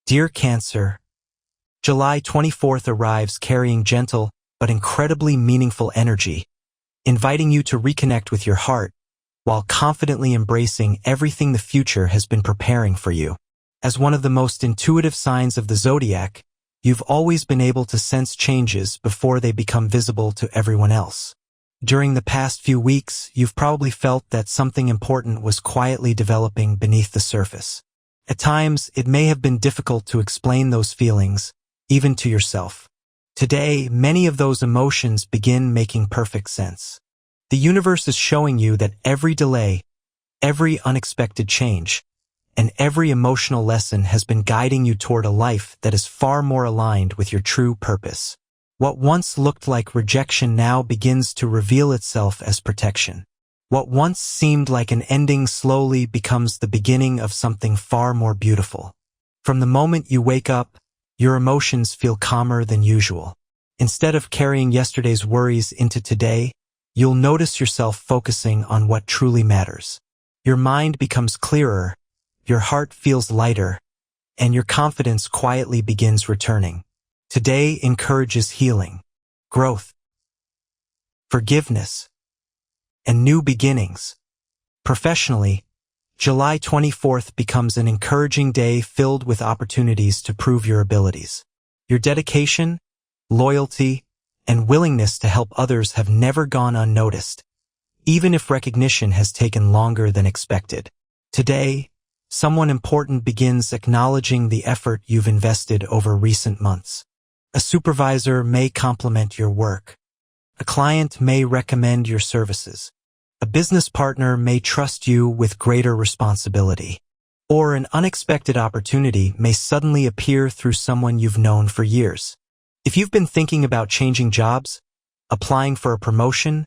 Dear Cancer, July 24th arrives carrying gentle but incredibly meaningful energy, inviting you to reconnect with your heart while confidently embracing everything the future has been preparing for you. As one of the most intuitive signs of the zodiac, you've always been able to sense changes before they become visible to everyone else. During the past few weeks, you've probably felt that something important was quietly developing beneath the surface. At times, it may have been difficult to explain those feelings, even to yourself. Today, many of those emotions begin making perfect sense. The universe is showing you that every delay, every unexpected change, and every emotional lesson has been guiding you toward a life that is far more aligned with your true purpose. What once looked like rejection now begins to reveal itself as protection. What once seemed like an ending slowly becomes the beginning of something far more beautiful. From the moment you wake up, your emotions feel calmer than usual. Instead of carrying yesterday's worries into today, you'll notice yourself focusing on what truly matters. Your mind becomes clearer, your heart feels lighter, and your confidence quietly begins returning. Today encourages healing, growth, forgiveness, and new beginnings. Professionally, July 24th becomes an encouraging day filled with opportunities to prove your abilities. Your dedication, loyalty, and willingness to help others have never gone unnoticed, even if recognition has taken longer than expected. Today, someone important begins acknowledging the effort you've invested over recent months. A supervisor may compliment your work. A client may recommend your services. A business partner may trust you with greater responsibility. Or an unexpected opportunity may suddenly appear through someone you've known for years. If you've been thinking about changing jobs, applying for a promotion,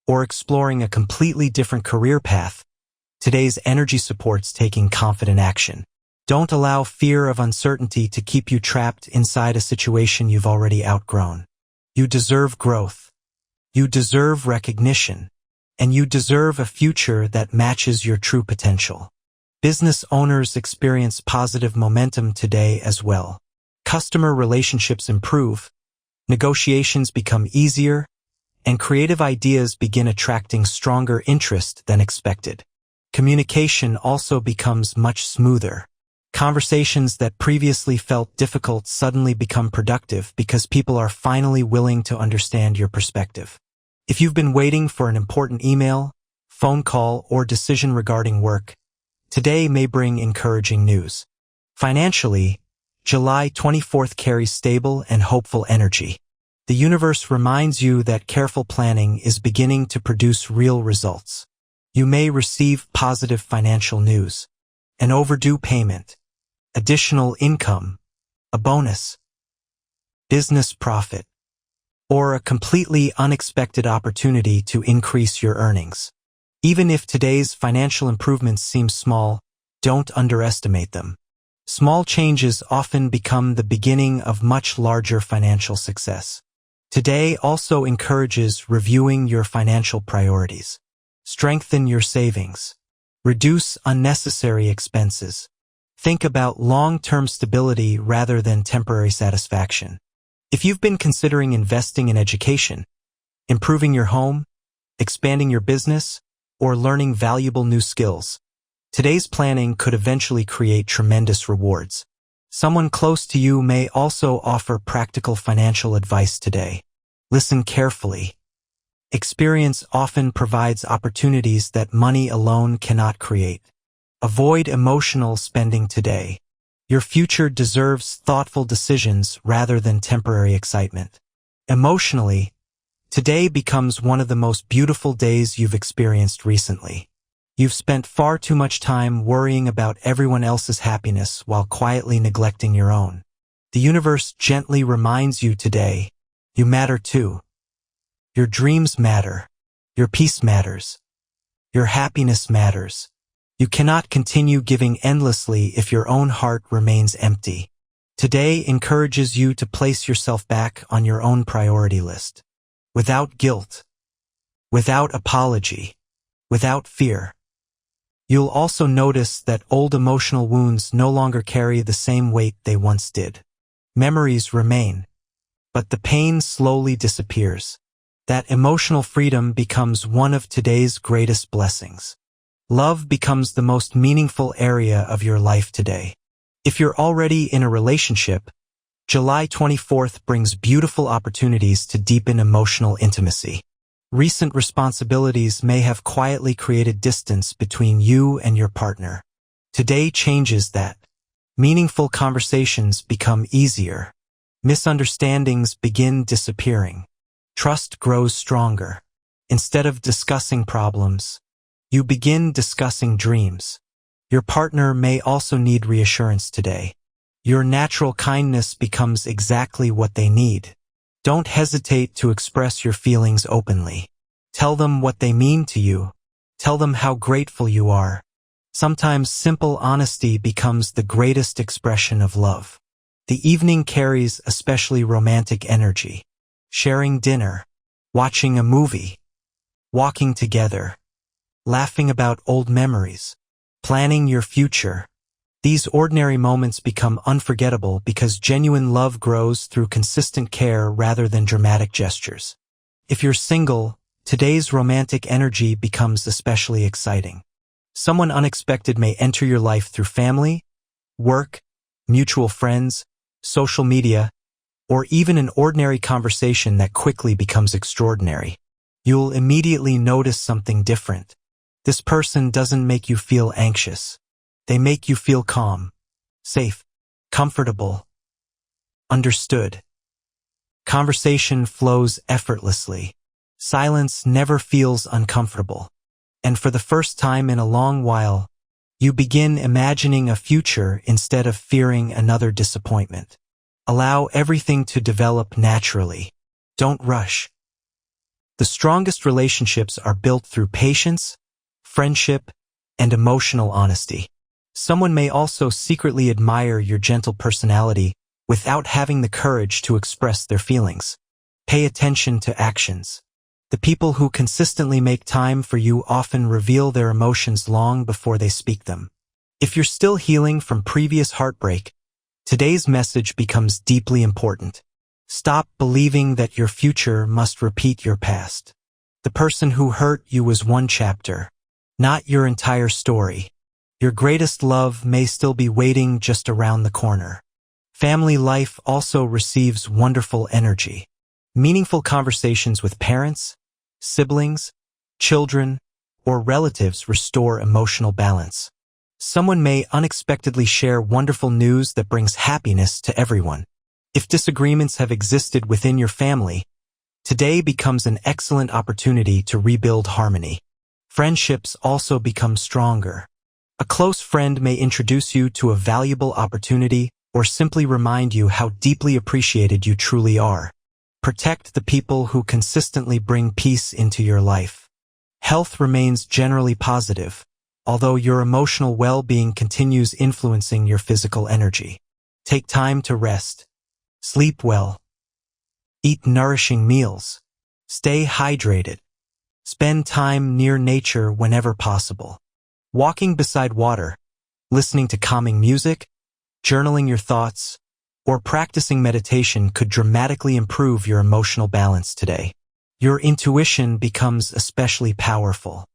or exploring a completely different career path, today's energy supports taking confident action. Don't allow fear of uncertainty to keep you trapped inside a situation you've already outgrown. You deserve growth. You deserve recognition. And you deserve a future that matches your true potential. Business owners experience positive momentum today as well. Customer relationships improve, negotiations become easier, and creative ideas begin attracting stronger interest than expected. Communication also becomes much smoother. Conversations that previously felt difficult suddenly become productive because people are finally willing to understand your perspective. If you've been waiting for an important email, phone call, or decision regarding work, today may bring encouraging news. Financially, July 24th carries stable and hopeful energy. The universe reminds you that careful planning is beginning to produce real results. You may receive positive financial news, an overdue payment, additional income, a bonus, business profit, or a completely unexpected opportunity to increase your earnings. Even if today's financial improvements seem small, don't underestimate them. Small changes often become the beginning of much larger financial success. Today also encourages reviewing your financial priorities. Strengthen your savings. Reduce unnecessary expenses. Think about long-term stability rather than temporary satisfaction. If you've been considering investing in education, improving your home, expanding your business, or learning valuable new skills, today's planning could eventually create tremendous rewards. Someone close to you may also offer practical financial advice today. Listen carefully. Experience often provides opportunities that money alone cannot create. Avoid emotional spending today. Your future deserves thoughtful decisions rather than temporary excitement. Emotionally, today becomes one of the most beautiful days you've experienced recently. You've spent far too much time worrying about everyone else's happiness while quietly neglecting your own. The universe gently reminds you today, you matter too. Your dreams matter. Your peace matters. Your happiness matters. You cannot continue giving endlessly if your own heart remains empty. Today encourages you to place yourself back on your own priority list. Without guilt. Without apology. Without fear. You'll also notice that old emotional wounds no longer carry the same weight they once did. Memories remain, but the pain slowly disappears. That emotional freedom becomes one of today's greatest blessings. Love becomes the most meaningful area of your life today. If you're already in a relationship, July 24th brings beautiful opportunities to deepen emotional intimacy. Recent responsibilities may have quietly created distance between you and your partner. Today changes that. Meaningful conversations become easier. Misunderstandings begin disappearing. Trust grows stronger. Instead of discussing problems, you begin discussing dreams. Your partner may also need reassurance today. Your natural kindness becomes exactly what they need. Don't hesitate to express your feelings openly. Tell them what they mean to you. Tell them how grateful you are. Sometimes simple honesty becomes the greatest expression of love. The evening carries especially romantic energy. Sharing dinner, watching a movie, walking together, laughing about old memories, planning your future. These ordinary moments become unforgettable because genuine love grows through consistent care rather than dramatic gestures. If you're single, today's romantic energy becomes especially exciting. Someone unexpected may enter your life through family, work, mutual friends, social media, or even an ordinary conversation that quickly becomes extraordinary. You'll immediately notice something different. This person doesn't make you feel anxious. They make you feel calm, safe, comfortable, understood. Conversation flows effortlessly. Silence never feels uncomfortable. And for the first time in a long while, you begin imagining a future instead of fearing another disappointment. Allow everything to develop naturally. Don't rush. The strongest relationships are built through patience, friendship, and emotional honesty. Someone may also secretly admire your gentle personality without having the courage to express their feelings. Pay attention to actions. The people who consistently make time for you often reveal their emotions long before they speak them. If you're still healing from previous heartbreak, today's message becomes deeply important. Stop believing that your future must repeat your past. The person who hurt you was one chapter, not your entire story. Your greatest love may still be waiting just around the corner. Family life also receives wonderful energy. Meaningful conversations with parents, siblings, children, or relatives restore emotional balance. Someone may unexpectedly share wonderful news that brings happiness to everyone. If disagreements have existed within your family, today becomes an excellent opportunity to rebuild harmony. Friendships also become stronger. A close friend may introduce you to a valuable opportunity or simply remind you how deeply appreciated you truly are. Protect the people who consistently bring peace into your life. Health remains generally positive, although your emotional well-being continues influencing your physical energy. Take time to rest. Sleep well. Eat nourishing meals. Stay hydrated. Spend time near nature whenever possible. Walking beside water, listening to calming music, journaling your thoughts, or practicing meditation could dramatically improve your emotional balance today. Your intuition becomes especially powerful.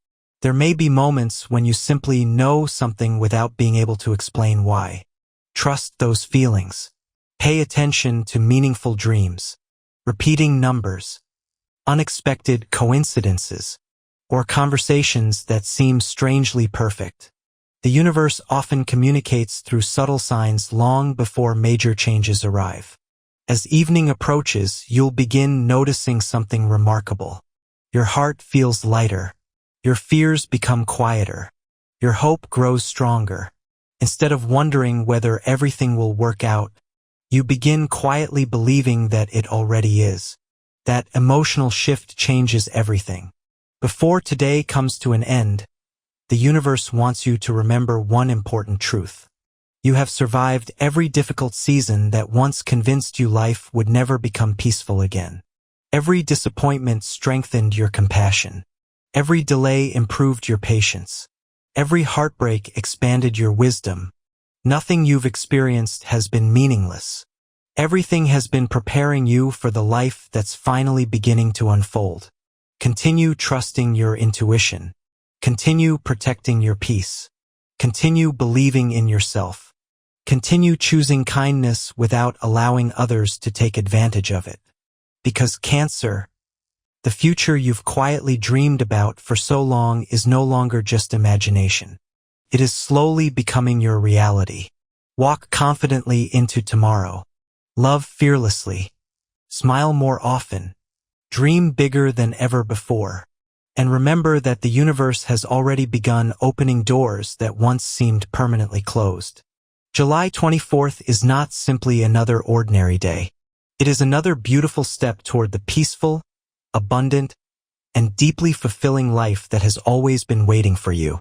There may be moments when you simply know something without being able to explain why. Trust those feelings. Pay attention to meaningful dreams, repeating numbers, unexpected coincidences, or conversations that seem strangely perfect. The universe often communicates through subtle signs long before major changes arrive. As evening approaches, you'll begin noticing something remarkable. Your heart feels lighter. Your fears become quieter. Your hope grows stronger. Instead of wondering whether everything will work out, you begin quietly believing that it already is. That emotional shift changes everything. Before today comes to an end, the universe wants you to remember one important truth. You have survived every difficult season that once convinced you life would never become peaceful again. Every disappointment strengthened your compassion. Every delay improved your patience. Every heartbreak expanded your wisdom. Nothing you've experienced has been meaningless. Everything has been preparing you for the life that's finally beginning to unfold. Continue trusting your intuition. Continue protecting your peace. Continue believing in yourself. Continue choosing kindness without allowing others to take advantage of it. Because Cancer, the future you've quietly dreamed about for so long is no longer just imagination. It is slowly becoming your reality. Walk confidently into tomorrow. Love fearlessly. Smile more often. Dream bigger than ever before. And remember that the universe has already begun opening doors that once seemed permanently closed. July 24th is not simply another ordinary day. It is another beautiful step toward the peaceful, abundant, and deeply fulfilling life that has always been waiting for you.